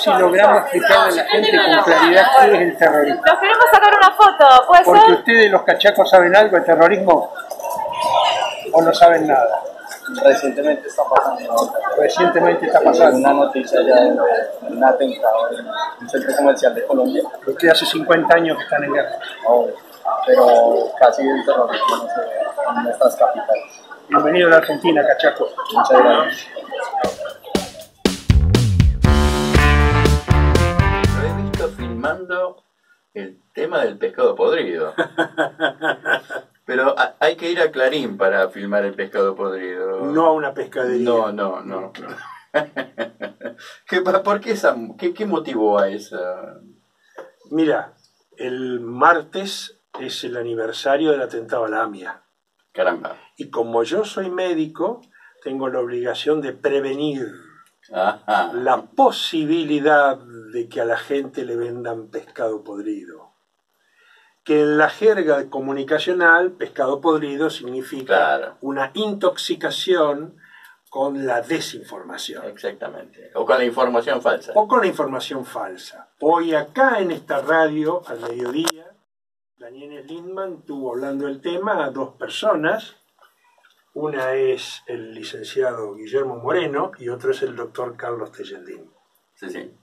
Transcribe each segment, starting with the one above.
si logramos explicarle a la gente con claridad qué es el terrorismo. Nos queremos sacar una foto, ¿puede Porque ser? ustedes los cachacos saben algo de terrorismo o no saben nada. Recientemente está pasando. Recientemente está pasando. Una noticia ya de un atentado en un centro comercial de Colombia. Ustedes hace 50 años que están en guerra. Oh, pero casi el terrorismo no se ve en nuestras capitales. Bienvenido a la Argentina, cachaco. Muchas gracias. Lo he visto filmando el tema del pescado podrido. Pero hay que ir a Clarín para filmar el pescado podrido. No a una pescadería. No. ¿Por qué qué motivó a esa? Mira, el martes es el aniversario del atentado a la AMIA. Caramba. Y como yo soy médico, tengo la obligación de prevenir la posibilidad de que a la gente le vendan pescado podrido. Que en la jerga comunicacional, pescado podrido significa una intoxicación con la desinformación. Exactamente. O con la información falsa. O con la información falsa. Hoy acá en esta radio, al mediodía, Daniel Lindman estuvo hablando del tema a dos personas. Una es el licenciado Guillermo Moreno y otro es el doctor Carlos Tejeldín. Sí.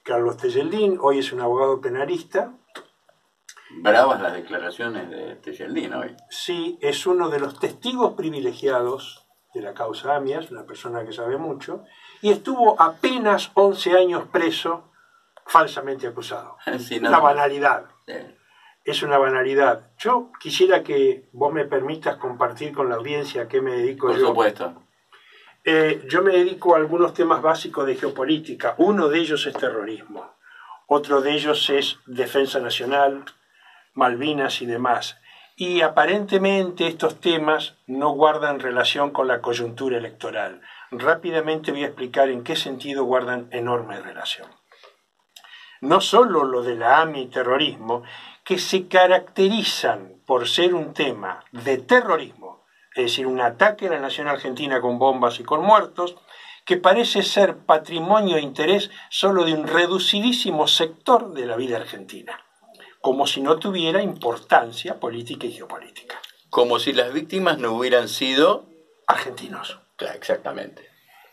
Carlos Tejeldín hoy es un abogado penalista. Bravas las declaraciones de Tejeldín hoy. Sí, es uno de los testigos privilegiados de la causa AMIA, es una persona que sabe mucho, y estuvo apenas 11 años preso, falsamente acusado. Sí, una banalidad. Sí. Es una banalidad. Yo quisiera que vos me permitas compartir con la audiencia a qué me dedico yo. Por supuesto. Yo me dedico a algunos temas básicos de geopolítica. Uno de ellos es terrorismo. Otro de ellos es defensa nacional, Malvinas y demás. Y aparentemente estos temas no guardan relación con la coyuntura electoral. Rápidamente voy a explicar en qué sentido guardan enorme relación. No solo lo de la AMIA y terrorismo, que se caracterizan por ser un tema de terrorismo, es decir, un ataque a la nación argentina con bombas y con muertos, que parece ser patrimonio e interés solo de un reducidísimo sector de la vida argentina, como si no tuviera importancia política y geopolítica. Como si las víctimas no hubieran sido argentinos. Claro, exactamente.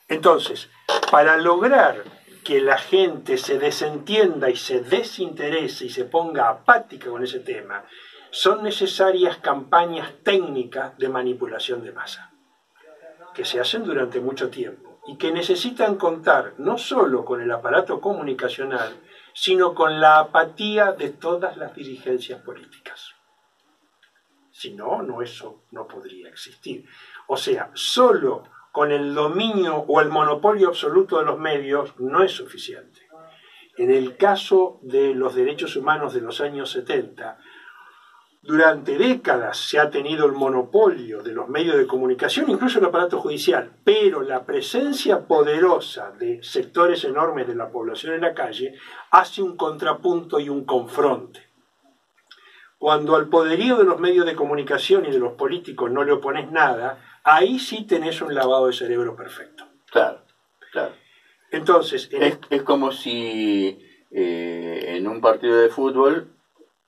Entonces, para lograr que la gente se desentienda y se desinterese y se ponga apática con ese tema, son necesarias campañas técnicas de manipulación de masa, que se hacen durante mucho tiempo y que necesitan contar no solo con el aparato comunicacional, sino con la apatía de todas las dirigencias políticas. Si no, eso no podría existir. O sea, solo con el dominio o el monopolio absoluto de los medios no es suficiente. En el caso de los derechos humanos de los años 70, durante décadas se ha tenido el monopolio de los medios de comunicación, incluso el aparato judicial, pero la presencia poderosa de sectores enormes de la población en la calle hace un contrapunto y un confronte. Cuando al poderío de los medios de comunicación y de los políticos no le opones nada, ahí sí tenés un lavado de cerebro perfecto. Claro. Entonces, es como si en un partido de fútbol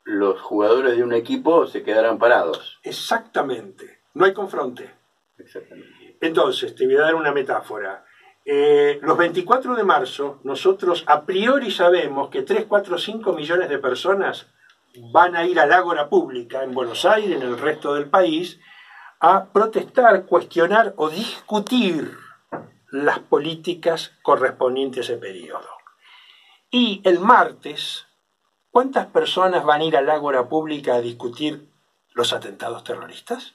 los jugadores de un equipo se quedaran parados. Exactamente. No hay confronte. Exactamente. Entonces, te voy a dar una metáfora. Los 24 de marzo, nosotros a priori sabemos que 3, 4, 5 millones de personas van a ir al ágora pública en Buenos Aires, en el resto del país, a protestar, cuestionar o discutir las políticas correspondientes a ese periodo. Y el martes, ¿cuántas personas van a ir al ágora pública a discutir los atentados terroristas?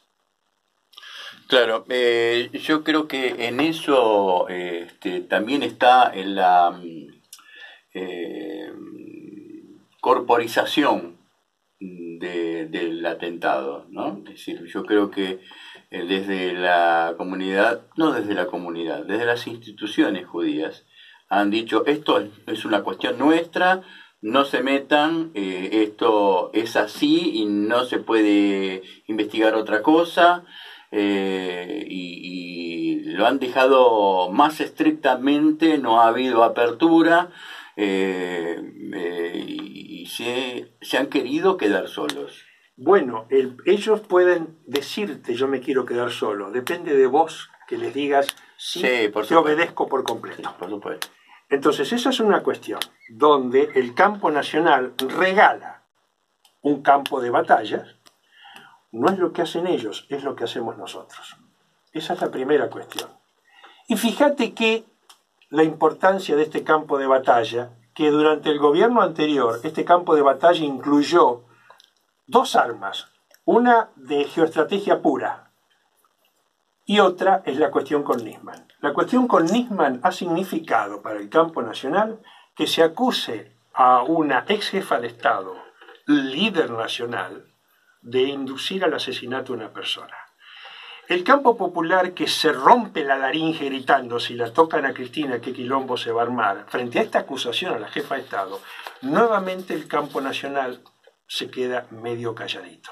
Claro, yo creo que en eso también está en la corporización del atentado, ¿no? Es decir, yo creo que desde la comunidad, no desde la comunidad, desde las instituciones judías, han dicho, esto es una cuestión nuestra, no se metan, esto es así y no se puede investigar otra cosa, y lo han dejado más estrictamente, no ha habido apertura, y se han querido quedar solos. Bueno, ellos pueden decirte yo me quiero quedar solo, depende de vos que les digas sí, Sí, por te supuesto. obedezco por completo. Sí, por supuesto. Entonces esa es una cuestión donde el campo nacional regala un campo de batallas. No es lo que hacen ellos, es lo que hacemos nosotros. Esa es la primera cuestión. Y fíjate que la importancia de este campo de batalla, que durante el gobierno anterior este campo de batalla incluyó dos armas, una de geoestrategia pura y otra es la cuestión con Nisman. La cuestión con Nisman ha significado para el campo nacional que se acuse a una ex jefa de Estado, líder nacional, de inducir al asesinato de una persona. El campo popular que se rompe la laringe gritando si la tocan a Cristina qué quilombo se va a armar, frente a esta acusación a la jefa de Estado, nuevamente el campo nacional se queda medio calladito.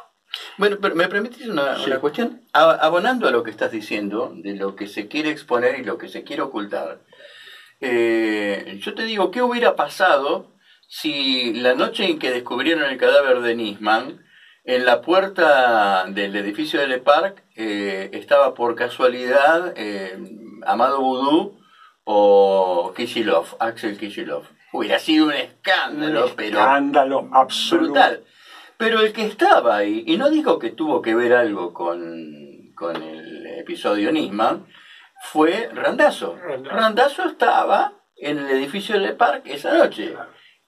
Bueno, pero ¿me permitís una cuestión? Abonando a lo que estás diciendo, de lo que se quiere exponer y lo que se quiere ocultar, yo te digo, ¿qué hubiera pasado si la noche en que descubrieron el cadáver de Nisman, en la puerta del edificio de Le Parc estaba por casualidad Amado Boudou o Kicillof, Axel Kicillof? Hubiera sido un escándalo, pero escándalo absoluto. brutal. Pero el que estaba ahí, y no digo que tuvo que ver algo con el episodio Nisman, fue Randazzo. Randazzo estaba en el edificio de Le Parc esa noche.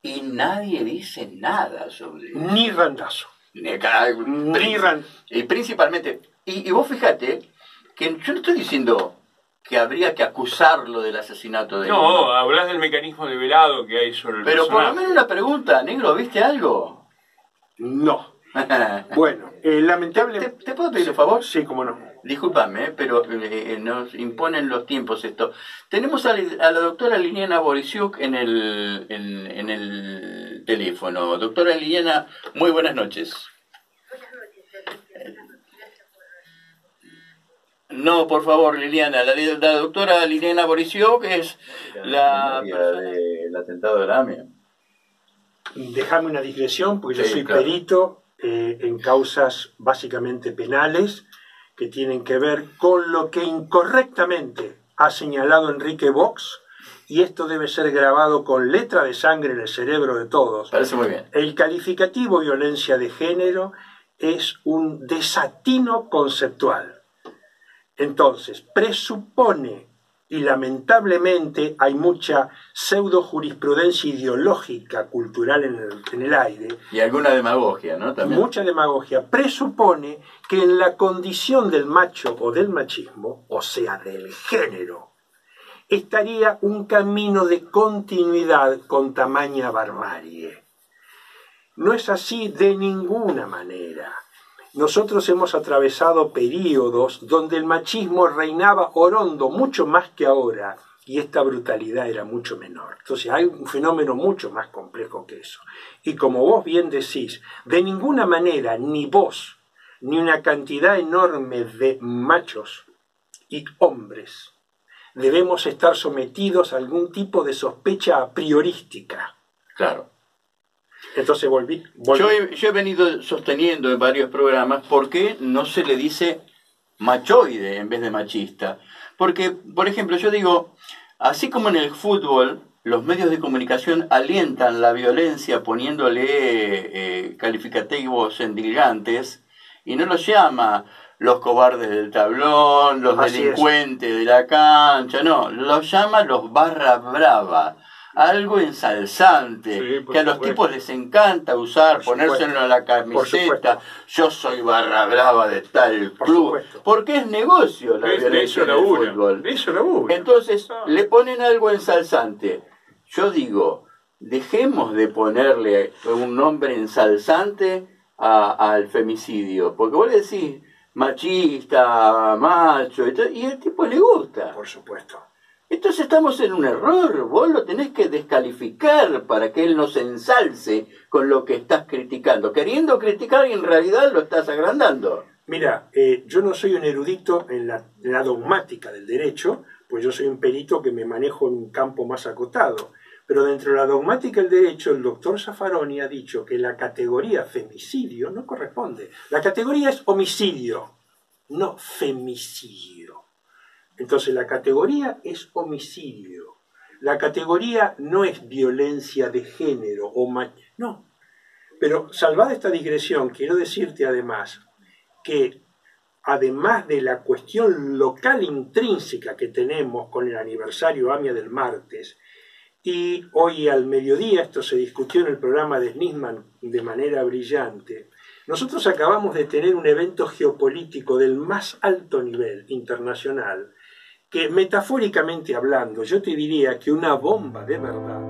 Y nadie dice nada sobre eso. Ni Randazzo. Y principalmente, y vos fíjate que yo no estoy diciendo que habría que acusarlo del asesinato de No, hablas del mecanismo de velado que hay sobre el Pero por lo personaje. menos una pregunta, negro, ¿viste algo? No. Bueno, lamentablemente... ¿Te puedo pedir un favor? Sí, cómo no. Discúlpame, pero nos imponen los tiempos esto. Tenemos a la doctora Liliana Borisiuk en el teléfono. Doctora Liliana, muy buenas noches. No, por favor, Liliana. La doctora Liliana Borisiuk es la del atentado de la AMIA. Déjame una digresión, porque yo Sí, soy claro. perito en causas básicamente penales que tienen que ver con lo que incorrectamente ha señalado Enrique Vox, y esto debe ser grabado con letra de sangre en el cerebro de todos. Parece muy bien. El calificativo violencia de género es un desatino conceptual. Entonces, presupone, y lamentablemente hay mucha pseudo jurisprudencia ideológica cultural en el aire, Y alguna demagogia, ¿no? También. mucha demagogia, presupone que en la condición del macho o del machismo, o sea, del género, estaría un camino de continuidad con tamaña barbarie. No es así de ninguna manera. Nosotros hemos atravesado períodos donde el machismo reinaba orondo mucho más que ahora, y esta brutalidad era mucho menor. Entonces hay un fenómeno mucho más complejo que eso. Y como vos bien decís, de ninguna manera ni vos, ni una cantidad enorme de machos y hombres debemos estar sometidos a algún tipo de sospecha a priorística. Claro. Entonces volví. Yo he venido sosteniendo en varios programas por qué no se le dice machoide en vez de machista. Porque, por ejemplo, yo digo, así como en el fútbol los medios de comunicación alientan la violencia poniéndole calificativos endilgantes y no los llama los cobardes del tablón, los Así delincuentes de la cancha, no, los llama los barra brava. Algo ensalzante, Sí, por que a los supuesto. tipos les encanta usar, Por supuesto. ponérselo en la Por camiseta, supuesto. yo soy barra brava de tal Por club, supuesto. porque es negocio la De violencia eso en el labura. fútbol. De eso labura. Entonces le ponen algo ensalzante. Yo digo, dejemos de ponerle un nombre ensalzante al femicidio, porque vos le decís machista, macho, y el tipo le gusta. Por supuesto. Entonces estamos en un error, vos lo tenés que descalificar para que él no se ensalce con lo que estás criticando, queriendo criticar y en realidad lo estás agrandando. Mira, yo no soy un erudito en la dogmática del derecho, pues yo soy un perito que me manejo en un campo más acotado. Pero dentro de la dogmática del derecho, el doctor Zaffaroni ha dicho que la categoría femicidio no corresponde. La categoría es homicidio, no femicidio. Entonces la categoría es homicidio. La categoría no es violencia de género o no. Pero salvada esta digresión, quiero decirte además que además de la cuestión local intrínseca que tenemos con el aniversario AMIA del martes, y hoy al mediodía esto se discutió en el programa de Nisman de manera brillante, nosotros acabamos de tener un evento geopolítico del más alto nivel internacional, que metafóricamente hablando, yo te diría que una bomba de verdad.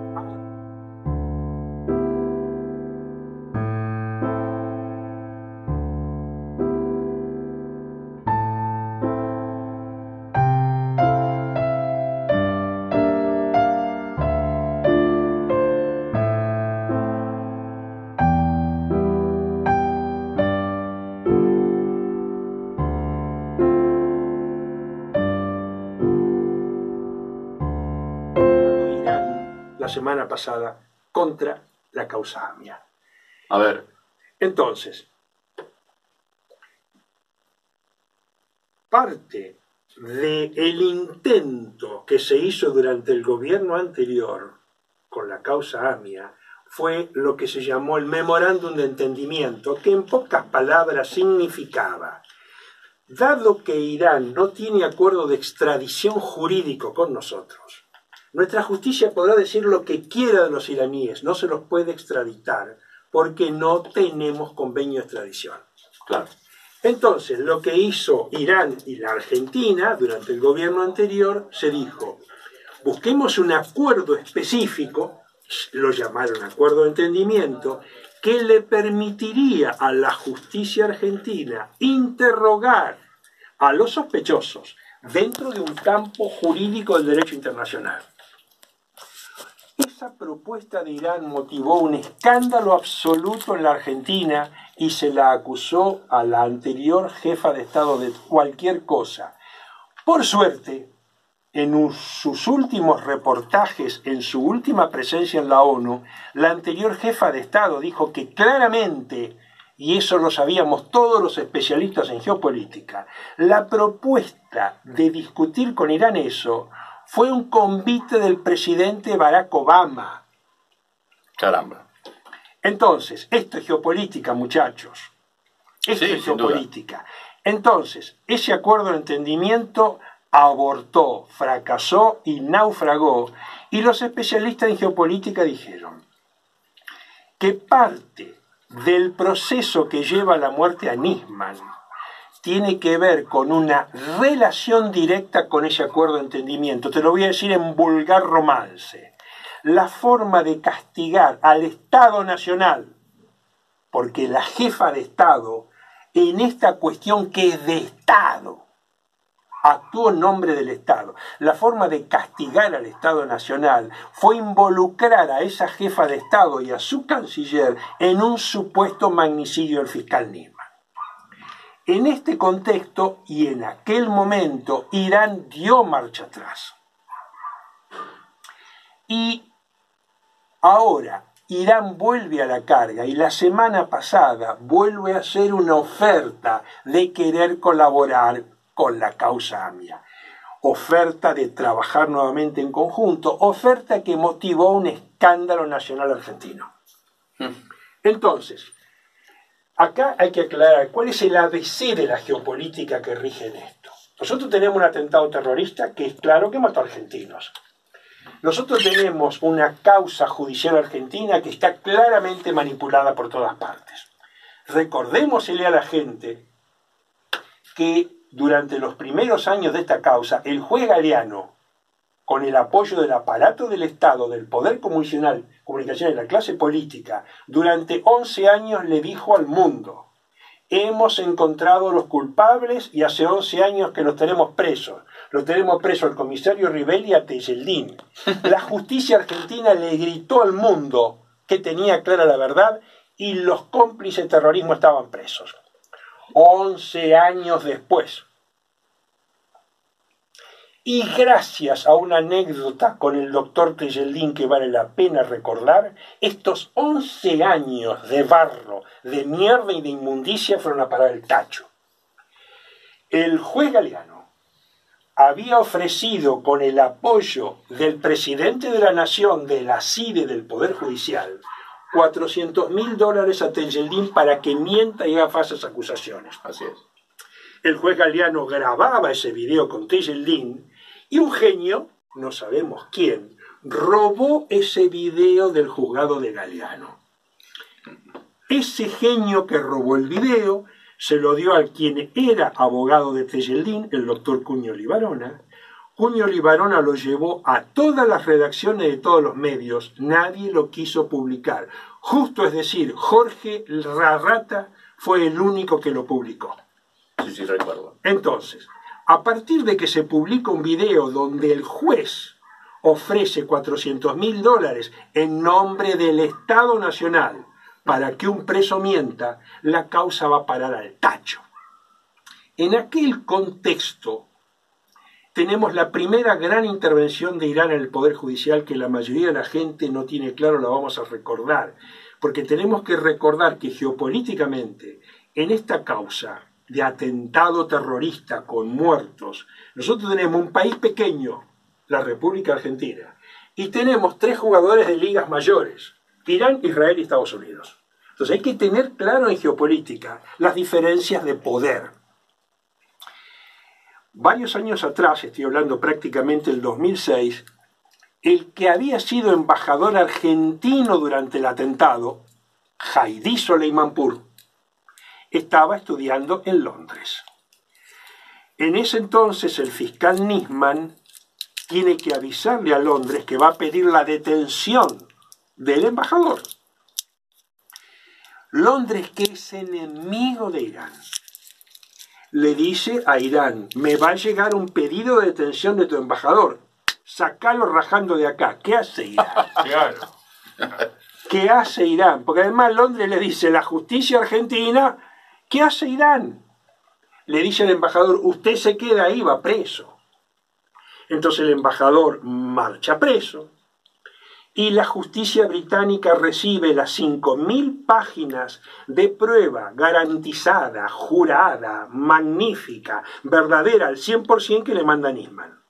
La semana pasada contra la causa AMIA. A ver. Entonces, parte del intento que se hizo durante el gobierno anterior con la causa AMIA fue lo que se llamó el memorándum de entendimiento, que en pocas palabras significaba: dado que Irán no tiene acuerdo de extradición jurídico con nosotros, nuestra justicia podrá decir lo que quiera de los iraníes, no se los puede extraditar porque no tenemos convenio de extradición. Claro. Entonces, lo que hizo Irán y la Argentina durante el gobierno anterior, se dijo: busquemos un acuerdo específico, lo llamaron acuerdo de entendimiento, que le permitiría a la justicia argentina interrogar a los sospechosos dentro de un campo jurídico del derecho internacional. Esa propuesta de Irán motivó un escándalo absoluto en la Argentina y se la acusó a la anterior jefa de Estado de cualquier cosa. Por suerte, en sus últimos reportajes, en su última presencia en la ONU, la anterior jefa de Estado dijo que claramente, y eso lo sabíamos todos los especialistas en geopolítica, la propuesta de discutir con Irán eso fue un convite del presidente Barack Obama. Caramba. Entonces, esto es geopolítica, muchachos. Esto Sí, es sin duda. geopolítica. Entonces, ese acuerdo de entendimiento abortó, fracasó y naufragó. Y los especialistas en geopolítica dijeron que parte del proceso que lleva a la muerte a Nisman tiene que ver con una relación directa con ese acuerdo de entendimiento. Te lo voy a decir en vulgar romance. La forma de castigar al Estado Nacional, porque la jefa de Estado, en esta cuestión que es de Estado, actuó en nombre del Estado. La forma de castigar al Estado Nacional fue involucrar a esa jefa de Estado y a su canciller en un supuesto magnicidio del fiscal Nisman. En este contexto y en aquel momento, Irán dio marcha atrás. Y ahora Irán vuelve a la carga y la semana pasada vuelve a hacer una oferta de querer colaborar con la causa AMIA. Oferta de trabajar nuevamente en conjunto, oferta que motivó un escándalo nacional argentino. Entonces, acá hay que aclarar cuál es el ABC de la geopolítica que rige en esto. Nosotros tenemos un atentado terrorista que es claro que mató a argentinos. Nosotros tenemos una causa judicial argentina que está claramente manipulada por todas partes. Recordémosle a la gente que durante los primeros años de esta causa, el juez Galeano, con el apoyo del aparato del Estado, del poder comunicacional de la clase política, durante 11 años le dijo al mundo: hemos encontrado los culpables y hace 11 años que los tenemos presos. Los tenemos presos al comisario Rivelli y a Tejeldín. La justicia argentina le gritó al mundo que tenía clara la verdad y los cómplices de terrorismo estaban presos. 11 años después. Y gracias a una anécdota con el doctor Tejeldín que vale la pena recordar, estos 11 años de barro, de mierda y de inmundicia fueron a parar el tacho. El juez Galeano había ofrecido, con el apoyo del presidente de la Nación, de la CIDE, del Poder Judicial, $400.000 a Tejeldín para que mienta y haga falsas acusaciones. Así es. El juez Galeano grababa ese video con Tejeldín y un genio, no sabemos quién, robó ese video del juzgado de Galeano. Ese genio que robó el video se lo dio a quien era abogado de Tejeldín, el doctor Cuño Libarona. Cuño Libarona lo llevó a todas las redacciones de todos los medios, nadie lo quiso publicar. Justo es decir, Jorge Larrata fue el único que lo publicó. Sí, recuerdo. Entonces, a partir de que se publica un video donde el juez ofrece $400.000 en nombre del Estado Nacional para que un preso mienta, la causa va a parar al tacho. En aquel contexto, tenemos la primera gran intervención de Irán en el Poder Judicial que la mayoría de la gente no tiene claro, la vamos a recordar, porque tenemos que recordar que geopolíticamente, en esta causa de atentado terrorista con muertos, nosotros tenemos un país pequeño, la República Argentina, y tenemos 3 jugadores de ligas mayores, Irán, Israel y Estados Unidos. Entonces hay que tener claro en geopolítica las diferencias de poder. Varios años atrás, estoy hablando prácticamente del 2006, el que había sido embajador argentino durante el atentado, Jaidí Soleimanpur, estaba estudiando en Londres. En ese entonces el fiscal Nisman tiene que avisarle a Londres que va a pedir la detención del embajador. Londres, que es enemigo de Irán, le dice a Irán: me va a llegar un pedido de detención de tu embajador, sacalo rajando de acá. ¿Qué hace Irán? Claro. ¿Qué hace Irán? Porque además Londres le dice: la justicia argentina. ¿Qué hace Irán? Le dice al embajador: usted se queda ahí, va preso. Entonces el embajador marcha preso y la justicia británica recibe las 5.000 páginas de prueba garantizada, jurada, magnífica, verdadera al 100% que le manda Nisman.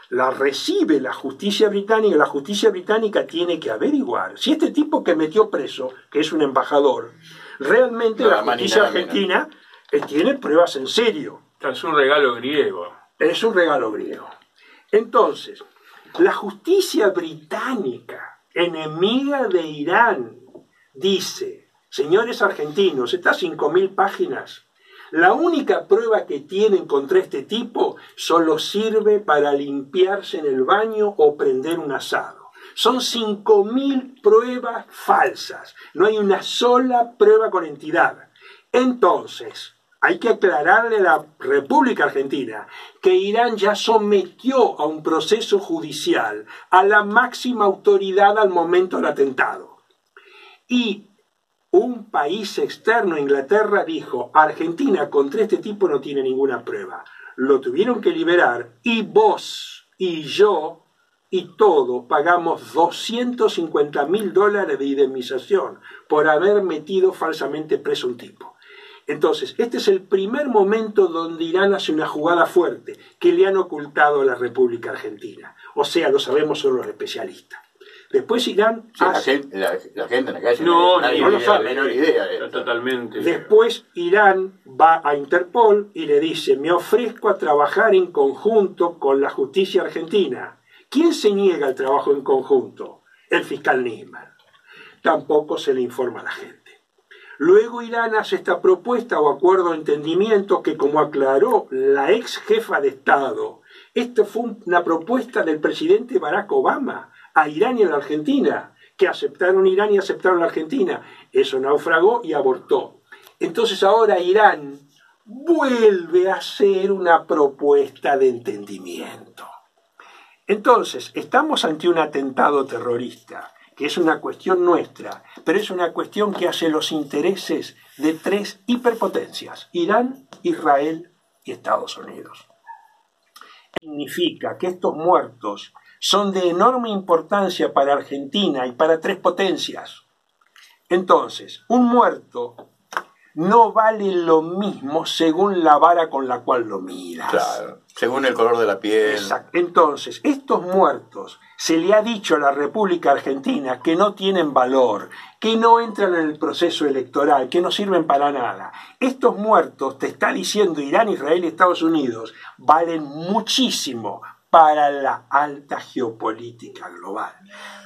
La recibe la justicia británica tiene que averiguar si este tipo que metió preso, que es un embajador, realmente la justicia argentina tiene pruebas en serio. Es un regalo griego. Es un regalo griego. Entonces, la justicia británica, enemiga de Irán, dice: señores argentinos, estas 5.000 páginas, la única prueba que tienen contra este tipo solo sirve para limpiarse en el baño o prender un asado. Son 5.000 pruebas falsas. No hay una sola prueba con entidad. Entonces, hay que aclararle a la República Argentina que Irán ya sometió a un proceso judicial a la máxima autoridad al momento del atentado. Y un país externo, Inglaterra, dijo: Argentina contra este tipo no tiene ninguna prueba. Lo tuvieron que liberar y vos y yo y todo pagamos $250.000 de indemnización por haber metido falsamente preso un tipo. Entonces, este es el primer momento donde Irán hace una jugada fuerte que le han ocultado a la República Argentina. O sea, lo sabemos solo los especialistas. Después Irán hace... La gente en la calle No nadie no lo tiene la sabe. menor idea de esto. Totalmente. Después Irán va a Interpol y le dice: me ofrezco a trabajar en conjunto con la justicia argentina. ¿Quién se niega al trabajo en conjunto? El fiscal Nisman. Tampoco se le informa a la gente. Luego Irán hace esta propuesta o acuerdo de entendimiento que, como aclaró la ex jefa de Estado, esto fue una propuesta del presidente Barack Obama a Irán y a la Argentina, que aceptaron Irán y aceptaron la Argentina. Eso naufragó y abortó. Entonces ahora Irán vuelve a hacer una propuesta de entendimiento. Entonces, estamos ante un atentado terrorista, que es una cuestión nuestra, pero es una cuestión que hace los intereses de 3 hiperpotencias: Irán, Israel y Estados Unidos. Significa que estos muertos son de enorme importancia para Argentina y para tres potencias. Entonces, un muerto no vale lo mismo según la vara con la cual lo miras. Claro, según el color de la piel. Exacto. Entonces, estos muertos, se le ha dicho a la República Argentina que no tienen valor, que no entran en el proceso electoral, que no sirven para nada. Estos muertos, te está diciendo Irán, Israel y Estados Unidos, valen muchísimo para la alta geopolítica global.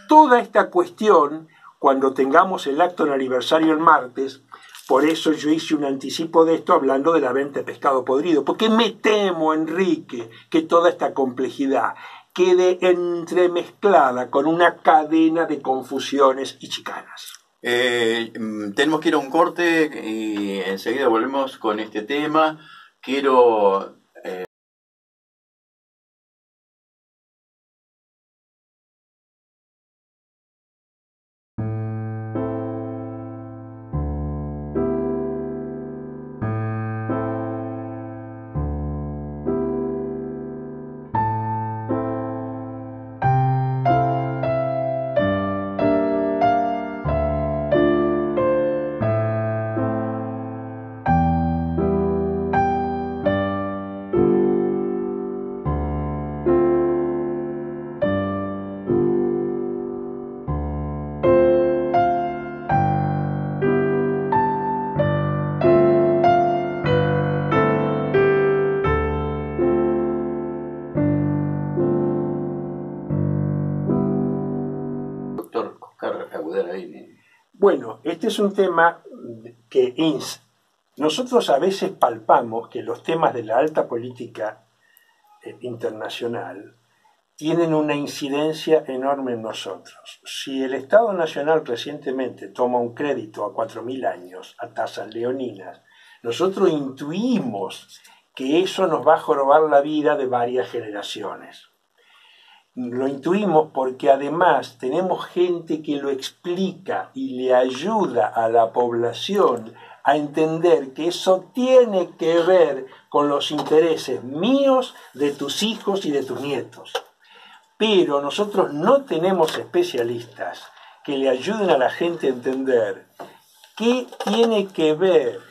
Toda esta cuestión, cuando tengamos el acto en aniversario el martes, por eso yo hice un anticipo de esto hablando de la venta de pescado podrido, porque me temo, Enrique, que toda esta complejidad quede entremezclada con una cadena de confusiones y chicanas. Tenemos que ir a un corte y enseguida volvemos con este tema. Quiero... Bueno, este es un tema que nosotros a veces palpamos que los temas de la alta política internacional tienen una incidencia enorme en nosotros. Si el Estado Nacional recientemente toma un crédito a 4.000 años a tasas leoninas, nosotros intuimos que eso nos va a jorobar la vida de varias generaciones. Lo intuimos porque además tenemos gente que lo explica y le ayuda a la población a entender que eso tiene que ver con los intereses míos, de tus hijos y de tus nietos. Pero nosotros no tenemos especialistas que le ayuden a la gente a entender qué tiene que ver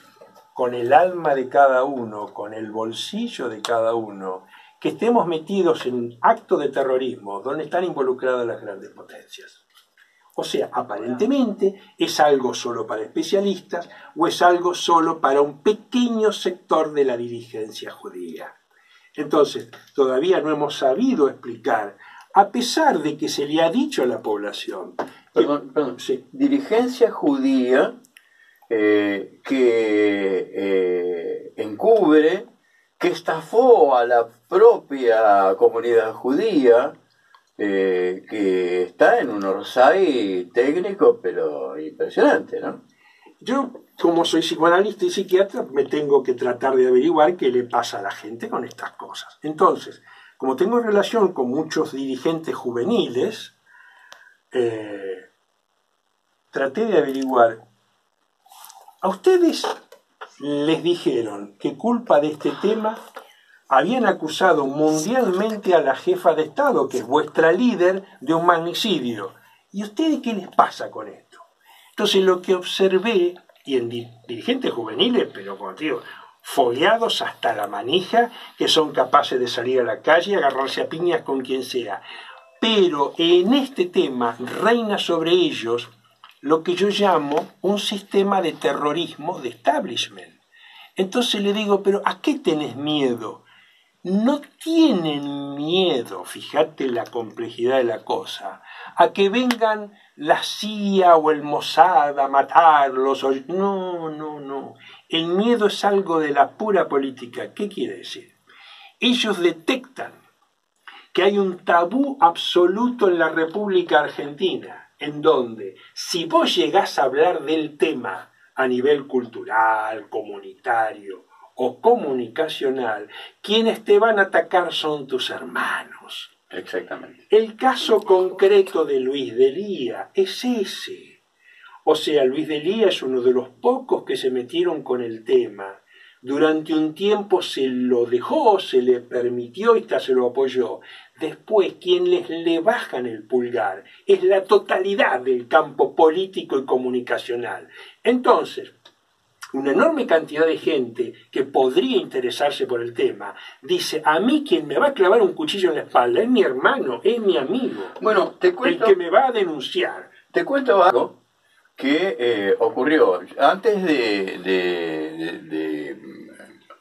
con el alma de cada uno, con el bolsillo de cada uno, que estemos metidos en actos de terrorismo donde están involucradas las grandes potencias. O sea, aparentemente es algo solo para especialistas o es algo solo para un pequeño sector de la dirigencia judía. Entonces, todavía no hemos sabido explicar, a pesar de que se le ha dicho a la población. Perdón. Sí. Dirigencia judía que encubre, que estafó a la propia comunidad judía, que está en un orsay técnico, pero impresionante, ¿no? Yo, como soy psicoanalista y psiquiatra, me tengo que tratar de averiguar qué le pasa a la gente con estas cosas. Entonces, como tengo relación con muchos dirigentes juveniles, traté de averiguar. ¿A ustedes les dijeron que culpa de este tema habían acusado mundialmente a la jefa de Estado, que es vuestra líder, de un magnicidio? ¿Y a ustedes qué les pasa con esto? Entonces lo que observé, y en dirigentes juveniles, pero como te digo, fogueados hasta la manija, que son capaces de salir a la calle y agarrarse a piñas con quien sea. Pero en este tema reina sobre ellos lo que yo llamo un sistema de terrorismo de establishment. Entonces le digo, pero ¿a qué tenés miedo? No tienen miedo, fíjate la complejidad de la cosa, a que vengan la CIA o el Mossad a matarlos. No. El miedo es algo de la pura política. ¿Qué quiere decir? Ellos detectan que hay un tabú absoluto en la República Argentina, en donde si vos llegás a hablar del tema a nivel cultural, comunitario o comunicacional, quienes te van a atacar son tus hermanos. Exactamente. El caso concreto de Luis Delía es ese. O sea, Luis Delía es uno de los pocos que se metieron con el tema Durante un tiempo se lo dejó, se le permitió y hasta se lo apoyó. Después, quienes le bajan el pulgar es la totalidad del campo político y comunicacional. Entonces, una enorme cantidad de gente que podría interesarse por el tema dice: a mí quien me va a clavar un cuchillo en la espalda es mi hermano, es mi amigo, Bueno, te cuento, el que me va a denunciar. te cuento algo que ocurrió antes de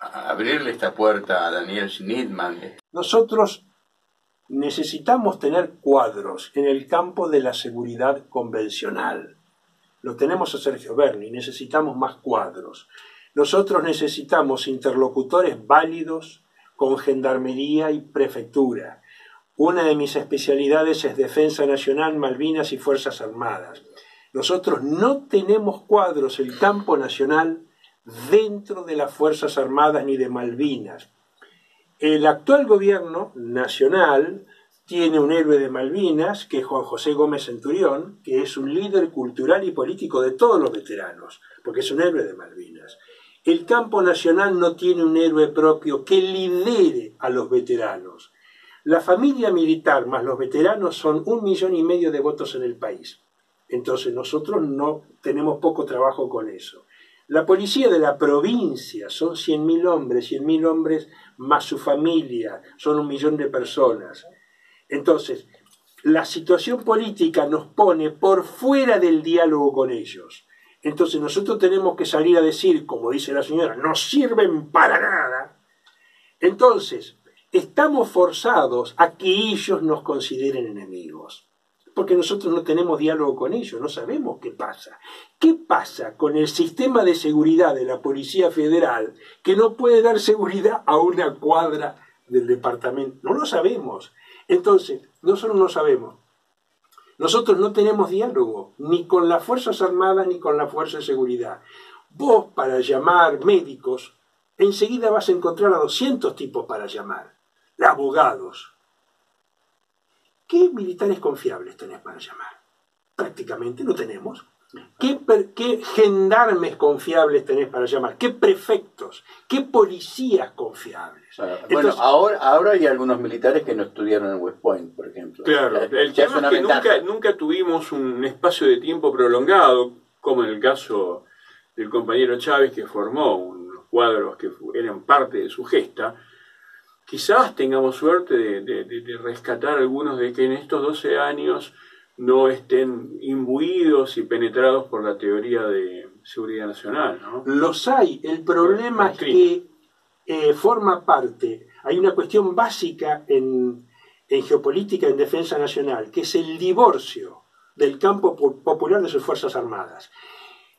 abrirle esta puerta a Daniel Schnittmann. Nosotros necesitamos tener cuadros en el campo de la seguridad convencional. Lo tenemos a Sergio Berni, necesitamos más cuadros. Nosotros necesitamos interlocutores válidos con gendarmería y prefectura. Una de mis especialidades es Defensa Nacional, Malvinas y Fuerzas Armadas. Nosotros no tenemos cuadros en el campo nacional dentro de las Fuerzas Armadas ni de Malvinas. El actual gobierno nacional tiene un héroe de Malvinas, que es Juan José Gómez Centurión, que es un líder cultural y político de todos los veteranos, porque es un héroe de Malvinas. El campo nacional no tiene un héroe propio que lidere a los veteranos. La familia militar más los veteranos son 1,5 millones de votos en el país. Entonces nosotros no tenemos poco trabajo con eso. La policía de la provincia son 100.000 hombres, 100.000 hombres más su familia, son 1 millón de personas. Entonces, la situación política nos pone por fuera del diálogo con ellos. Entonces nosotros tenemos que salir a decir, como dice la señora, no sirven para nada. Entonces, estamos forzados a que ellos nos consideren enemigos. Porque nosotros no tenemos diálogo con ellos, no sabemos qué pasa. ¿Qué pasa con el sistema de seguridad de la Policía Federal que no puede dar seguridad a una cuadra del departamento? No lo sabemos. Entonces, nosotros no sabemos. Nosotros no tenemos diálogo, ni con las Fuerzas Armadas ni con la Fuerza de Seguridad. Vos, para llamar médicos, enseguida vas a encontrar a 200 tipos para llamar. Abogados. ¿Qué militares confiables tenés para llamar? Prácticamente no tenemos. ¿Qué gendarmes confiables tenés para llamar? ¿Qué prefectos? ¿Qué policías confiables? Bueno, Entonces, ahora hay algunos militares que no estudiaron en West Point, por ejemplo. Claro, el Ya tema es que nunca tuvimos un espacio de tiempo prolongado, como en el caso del compañero Chávez, que formó unos cuadros que eran parte de su gesta. Quizás tengamos suerte de rescatar algunos de que en estos 12 años no estén imbuidos y penetrados por la teoría de seguridad nacional, ¿no? los hay. El problema es que forma parte. Hay una cuestión básica en geopolítica, en defensa nacional, que es el divorcio del campo popular de sus Fuerzas Armadas.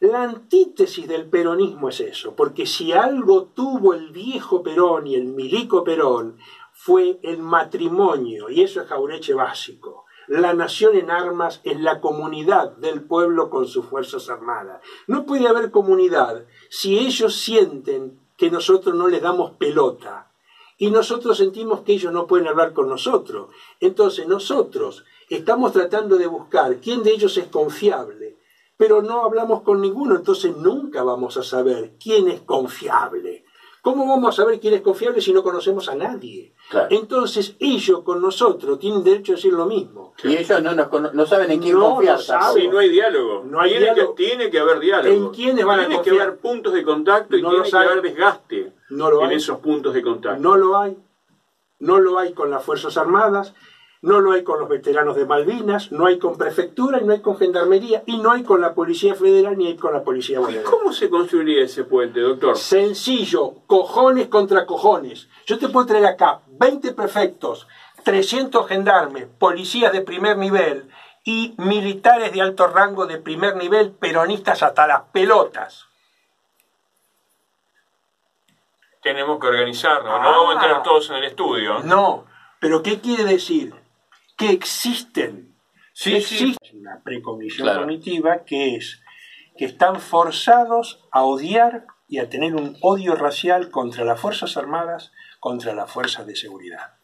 La antítesis del peronismo es eso, porque si algo tuvo el viejo Perón y el milico Perón, fue el matrimonio, y eso es Jaureche básico. La nación en armas es la comunidad del pueblo con sus Fuerzas Armadas. No puede haber comunidad si ellos sienten que nosotros no les damos pelota, y nosotros sentimos que ellos no pueden hablar con nosotros. Entonces nosotros estamos tratando de buscar quién de ellos es confiable, pero no hablamos con ninguno, entonces nunca vamos a saber quién es confiable. ¿Cómo vamos a saber quién es confiable si no conocemos a nadie? Claro. Entonces ellos con nosotros tienen derecho a decir lo mismo. Y ellos no saben en quién No confiar. lo saben. Sí, no hay diálogo. No hay diálogo. Tiene que haber diálogo. ¿En quiénes van a Tiene que confiar? haber puntos de contacto y No tiene lo que saben. haber desgaste No lo en hay. esos puntos de contacto. No lo hay. No lo hay con las Fuerzas Armadas, no lo hay con los veteranos de Malvinas, no hay con prefectura, y no hay con gendarmería, y no hay con la Policía Federal, ni hay con la Policía ¿Y Bonaerense. cómo se construiría ese puente, doctor? Sencillo, cojones contra cojones. Yo te puedo traer acá 20 prefectos, 300 gendarmes, policías de primer nivel y militares de alto rango de primer nivel, peronistas hasta las pelotas. Tenemos que organizarnos, no vamos a entrar todos en el estudio. No, pero ¿qué quiere decir? Que existen. Sí, Existe una precondición Claro. cognitiva que es que están forzados a odiar y a tener un odio racial contra las Fuerzas Armadas, contra las Fuerzas de Seguridad.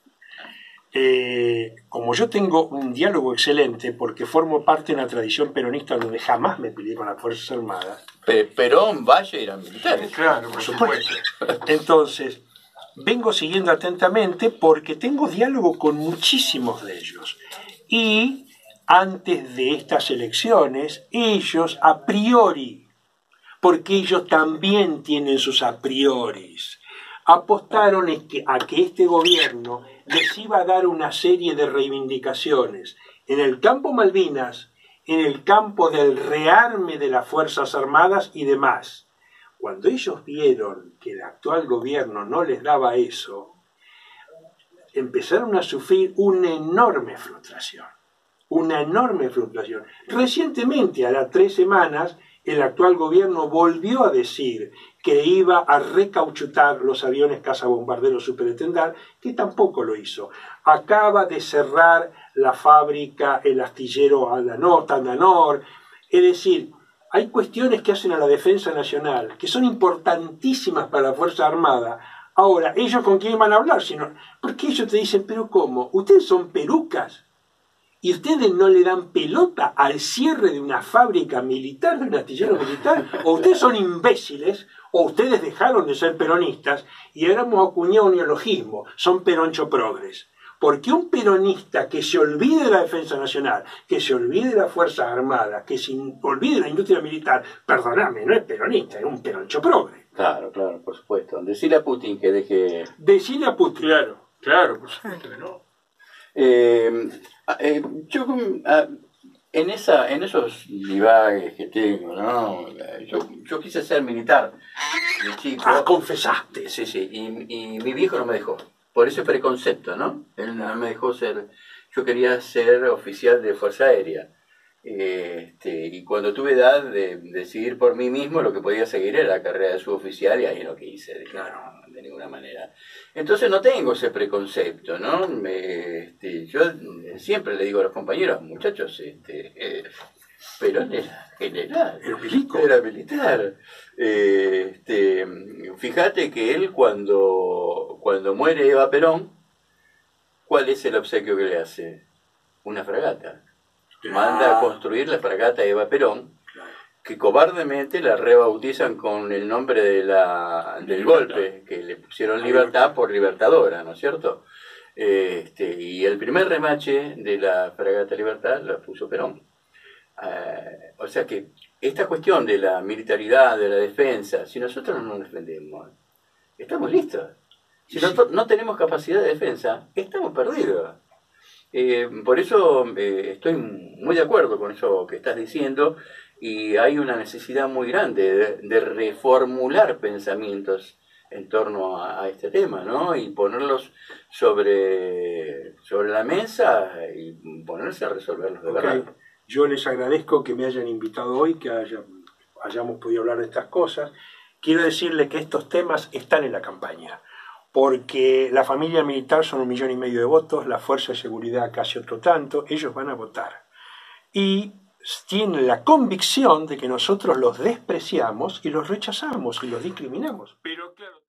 como yo tengo un diálogo excelente, porque formo parte de una tradición peronista donde jamás me peleé con las Fuerzas Armadas. Perón, Valle eran militares. Claro, por supuesto. Entonces, vengo siguiendo atentamente porque tengo diálogo con muchísimos de ellos. Y antes de estas elecciones, ellos a priori, porque ellos también tienen sus a prioris, apostaron a que este gobierno les iba a dar una serie de reivindicaciones en el campo Malvinas, en el campo del rearme de las Fuerzas Armadas y demás. Cuando ellos vieron que el actual gobierno no les daba eso, empezaron a sufrir una enorme frustración. Una enorme frustración. Recientemente, a las 3 semanas, el actual gobierno volvió a decir que iba a recauchutar los aviones cazabombarderos Superintendent, que tampoco lo hizo. Acaba de cerrar la fábrica, el astillero Tandanor. Es decir, hay cuestiones que hacen a la defensa nacional, que son importantísimas para la Fuerza Armada. Ahora, ¿ellos con quién van a hablar? Porque ellos te dicen, ¿pero cómo? ¿Ustedes son perucas? ¿Y ustedes no le dan pelota al cierre de una fábrica militar, de un astillero militar? ¿O ustedes son imbéciles? ¿O ustedes dejaron de ser peronistas y ahora hemos acuñado un neologismo? Son peroncho progres. Porque un peronista que se olvide de la defensa nacional, que se olvide de las Fuerzas Armadas, que se olvide de la industria militar, perdóname, no es peronista, es un peroncho progre. Claro, claro, por supuesto. Decirle a Putin que deje... Decirle a Putin. Claro, por supuesto que no. Yo en esos divagues que tengo, ¿no? Yo quise ser militar de chico. Confesaste. Sí, sí, y mi viejo no me dejó. Por ese preconcepto, ¿no? Él no me dejó ser... Yo quería ser oficial de Fuerza Aérea. Y cuando tuve edad de decidir por mí mismo, lo que podía seguir era la carrera de suboficial, y ahí lo que hice. Dije, no, de ninguna manera. Entonces no tengo ese preconcepto, ¿no? Yo siempre le digo a los compañeros, muchachos, Perón era general, era militar. Fíjate que él cuando muere Eva Perón, ¿cuál es el obsequio que le hace? Una fragata. Manda a construir la fragata Eva Perón, que cobardemente la rebautizan con el nombre del golpe, que le pusieron Libertad por Libertadora, ¿no es cierto? Y el primer remache de la fragata Libertad la puso Perón. O sea que esta cuestión de la militaridad, de la defensa, si nosotros no nos defendemos, estamos listos. Si no tenemos capacidad de defensa, estamos perdidos. Por eso estoy muy de acuerdo con eso que estás diciendo, y hay una necesidad muy grande de reformular pensamientos en torno a este tema, ¿no? Y ponerlos sobre la mesa y ponerse a resolverlos de verdad. Yo les agradezco que me hayan invitado hoy, que hayamos podido hablar de estas cosas. Quiero decirle que estos temas están en la campaña, porque la familia militar son 1,5 millones de votos, la fuerza de seguridad casi otro tanto, ellos van a votar. Y tienen la convicción de que nosotros los despreciamos y los rechazamos y los discriminamos. Pero claro.